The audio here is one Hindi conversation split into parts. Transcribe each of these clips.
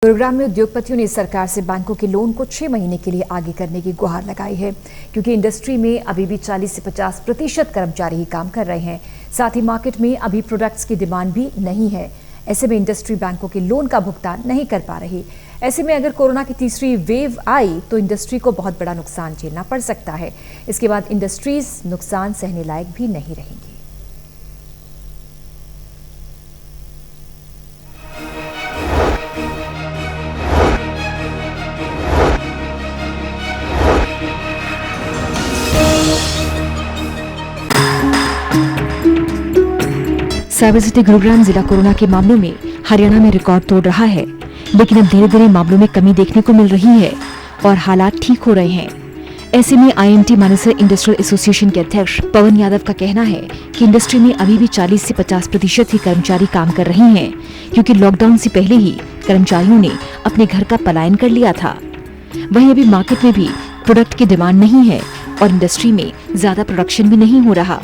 गुरुग्राम में उद्योगपतियों ने सरकार से बैंकों के लोन को 6 महीने के लिए आगे करने की गुहार लगाई है, क्योंकि इंडस्ट्री में अभी भी 40 से 50% कर्मचारी ही काम कर रहे हैं। साथ ही मार्केट में अभी प्रोडक्ट्स की डिमांड भी नहीं है। ऐसे में इंडस्ट्री बैंकों के लोन का भुगतान नहीं कर पा रही। ऐसे में अगर कोरोना की तीसरी वेव आई तो इंडस्ट्री को बहुत बड़ा नुकसान झेलना पड़ सकता है। इसके बाद इंडस्ट्रीज नुकसान सहने लायक भी नहीं रहेंगी। साइबर सिटी गुरुग्राम जिला कोरोना के मामलों में हरियाणा में रिकॉर्ड तोड़ रहा है, लेकिन अब धीरे धीरे मामलों में कमी देखने को मिल रही है और हालात ठीक हो रहे हैं। ऐसे में आईएमटी मानेसर इंडस्ट्रियल एसोसिएशन के अध्यक्ष पवन यादव का कहना है कि इंडस्ट्री में अभी भी 40 से 50% ही कर्मचारी काम कर रहे हैं, क्योंकि लॉकडाउन से पहले ही कर्मचारियों ने अपने घर का पलायन कर लिया था। वहीं अभी मार्केट में भी प्रोडक्ट की डिमांड नहीं है और इंडस्ट्री में ज्यादा प्रोडक्शन भी नहीं हो रहा।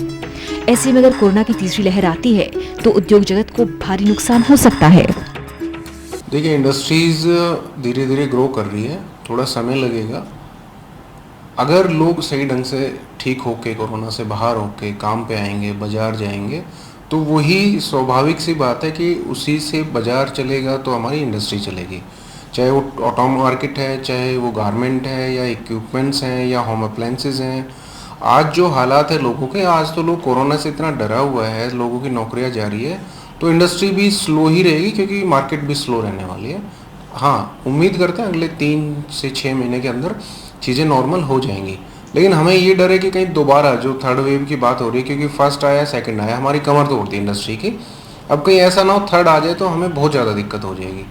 ऐसे में अगर कोरोना की तीसरी लहर आती है तो उद्योग जगत को भारी नुकसान हो सकता है। देखिए, इंडस्ट्रीज धीरे धीरे ग्रो कर रही है, थोड़ा समय लगेगा। अगर लोग सही ढंग से ठीक होके कोरोना से बाहर होके काम पे आएंगे, बाजार जाएंगे, तो वही स्वाभाविक सी बात है कि उसी से बाजार चलेगा तो हमारी इंडस्ट्री चलेगी। चाहे वो ऑटो मार्केट है, चाहे वो गारमेंट है, या इक्विपमेंट्स हैं, या होम अप्लायंसेज हैं। आज जो हालात है लोगों के, आज तो लोग कोरोना से इतना डरा हुआ है, लोगों की नौकरियां जा रही है, तो इंडस्ट्री भी स्लो ही रहेगी, क्योंकि मार्केट भी स्लो रहने वाली है। हाँ, उम्मीद करते हैं अगले 3 से 6 महीने के अंदर चीज़ें नॉर्मल हो जाएंगी। लेकिन हमें ये डर है कि कहीं दोबारा जो थर्ड वेव की बात हो रही है, क्योंकि फर्स्ट आया सेकंड आया, हमारी कमर तोड़ती है इंडस्ट्री की। अब कहीं ऐसा ना हो थर्ड आ जाए तो हमें बहुत ज़्यादा दिक्कत हो जाएगी।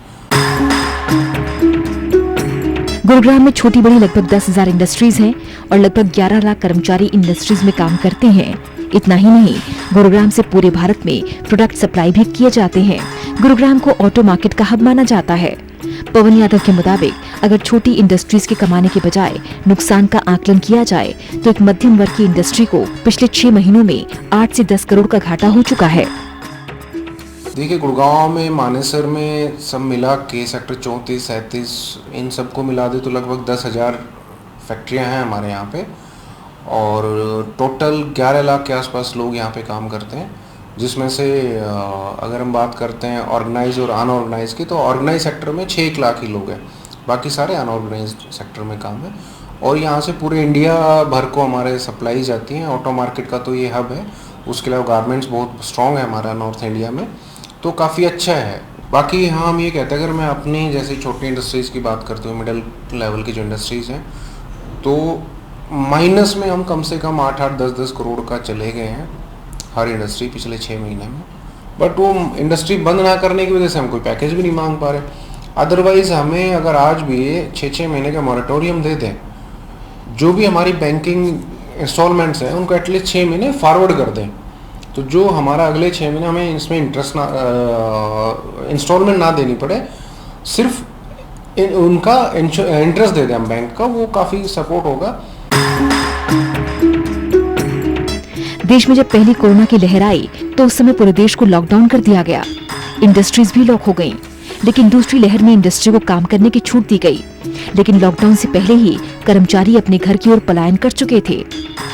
गुरुग्राम में छोटी बड़ी लगभग 10,000 इंडस्ट्रीज हैं और लगभग 11 लाख कर्मचारी इंडस्ट्रीज में काम करते हैं। इतना ही नहीं, गुरुग्राम से पूरे भारत में प्रोडक्ट सप्लाई भी किए जाते हैं। गुरुग्राम को ऑटो मार्केट का हब माना जाता है। पवन यादव के मुताबिक अगर छोटी इंडस्ट्रीज के कमाने के बजाय नुकसान का आकलन किया जाए तो एक मध्यम वर्ग की इंडस्ट्री को पिछले 6 महीनों में 8 से 10 करोड़ का घाटा हो चुका है। देखिए, गुड़गांव में, मानेसर में सब मिला के सेक्टर 34, 37 इन सबको मिला दे तो लगभग 10,000 फैक्ट्रियां हैं हमारे यहाँ पे, और टोटल 11 लाख के आसपास लोग यहाँ पे काम करते हैं। जिसमें से अगर हम बात करते हैं ऑर्गेनाइज और अनऑर्गेनाइज की, तो ऑर्गेनाइज सेक्टर में 6 लाख ही लोग हैं, बाकी सारे अनऑर्गेनाइज सेक्टर में काम है। और यहाँ से पूरे इंडिया भर को हमारे सप्लाई जाती हैं। ऑटो मार्केट का तो ये हब है, उसके अलावा गारमेंट्स बहुत स्ट्रॉन्ग है हमारा नॉर्थ इंडिया में, तो काफ़ी अच्छा है। बाकी हाँ, हम ये कहते हैं, अगर मैं अपनी जैसे छोटी इंडस्ट्रीज़ की बात करती हूँ, मिडिल लेवल की जो इंडस्ट्रीज़ हैं, तो माइनस में हम कम से कम 8-8, 10-10 करोड़ का चले गए हैं हर इंडस्ट्री पिछले 6 महीने में। बट वो इंडस्ट्री बंद ना करने की वजह से हम कोई पैकेज भी नहीं मांग पा रहे। अदरवाइज़ हमें अगर आज भी 6-6 महीने का मॉरेटोरियम दे दें, जो भी हमारी बैंकिंग इंस्टॉलमेंट्स हैं उनको एटलीस्ट 6 महीने फॉरवर्ड कर दें, तो जो हमारा अगले 6 महीने हमें इसमें इंटरेस्ट ना इंस्टॉलमेंट ना देनी पड़े, सिर्फ उनका इंटरेस्ट दे दें हम बैंक का, वो काफ़ी सपोर्ट होगा। देश में जब पहली कोरोना की लहर आई तो उस समय पूरे देश को लॉकडाउन कर दिया गया, इंडस्ट्रीज भी लॉक हो गईं। लेकिन दूसरी लहर में इंडस्ट्री को काम करने की छूट दी गई, लेकिन लॉकडाउन से पहले ही कर्मचारी अपने घर की ओर पलायन कर चुके थे।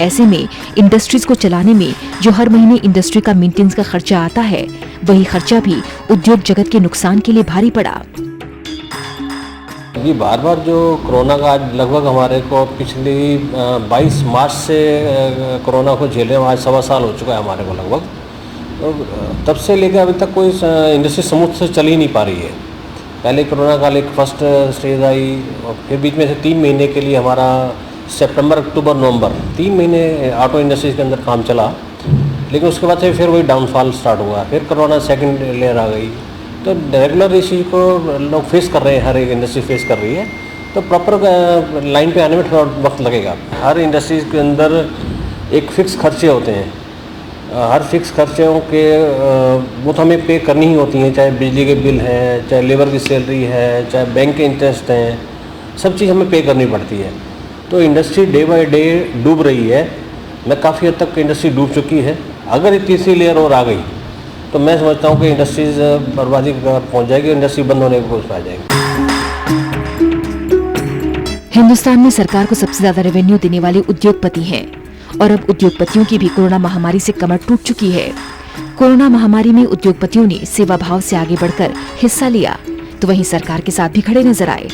ऐसे में इंडस्ट्रीज को चलाने में जो हर महीने इंडस्ट्री का मेंटेनेंस का खर्चा आता है, वही खर्चा भी उद्योग जगत के नुकसान के लिए भारी पड़ा। ये बार बार जो कोरोना का आज लगभग हमारे को पिछली 22 मार्च से कोरोना को झेले, आज 1.25 साल हो चुका है हमारे को लगभग। तो तब से लेकर अभी तक कोई इंडस्ट्री स्मूथ से चल ही नहीं पा रही है। पहले कोरोना काल एक फर्स्ट स्टेज आई, और फिर बीच में से 3 महीने के लिए हमारा सितंबर, अक्टूबर, नवंबर 3 महीने ऑटो इंडस्ट्रीज के अंदर काम चला। लेकिन उसके बाद से फिर वही डाउनफॉल स्टार्ट हुआ, फिर कोरोना सेकंड लेयर आ गई। तो रेगुलर इसी को लोग फेस कर रहे हैं, हर एक इंडस्ट्री फेस कर रही है। तो प्रॉपर लाइन पे आने में थोड़ा वक्त लगेगा। हर इंडस्ट्रीज के अंदर एक फिक्स खर्चे होते हैं, हर फिक्स खर्चों के वो तो हमें पे करनी ही होती हैं, चाहे बिजली के बिल हैं, चाहे लेबर की सैलरी है, चाहे बैंक के इंटरेस्ट हैं, सब चीज़ हमें पे करनी पड़ती है। तो इंडस्ट्री डे बाय डे डूब रही है। मैं काफ़ी हद तक इंडस्ट्री डूब चुकी है। अगर ये तीसरी लेयर और आ गई तो मैं समझता हूँ कि इंडस्ट्रीज़ बर्बादी की तरफ पहुँच जाएगी, इंडस्ट्री बंद होने की कोशिश आ जाएगी। हिंदुस्तान में सरकार को सबसे ज्यादा रेवेन्यू देने वाले उद्योगपति हैं और अब उद्योगपतियों की भी कोरोना महामारी से कमर टूट चुकी है। कोरोना महामारी में उद्योगपतियों ने सेवा भाव से आगे बढ़कर हिस्सा लिया तो वहीं सरकार के साथ भी खड़े नजर आए।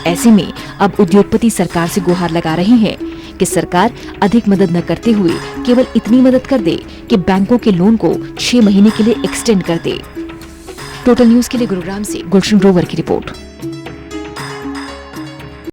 ऐसे में अब उद्योगपति सरकार से गुहार लगा रहे हैं कि सरकार अधिक मदद न करते हुए केवल इतनी मदद कर दे कि बैंकों के लोन को 6 महीने के लिए एक्सटेंड कर दे। टोटल न्यूज के लिए गुरुग्राम से गुलशन ग्रोवर की रिपोर्ट।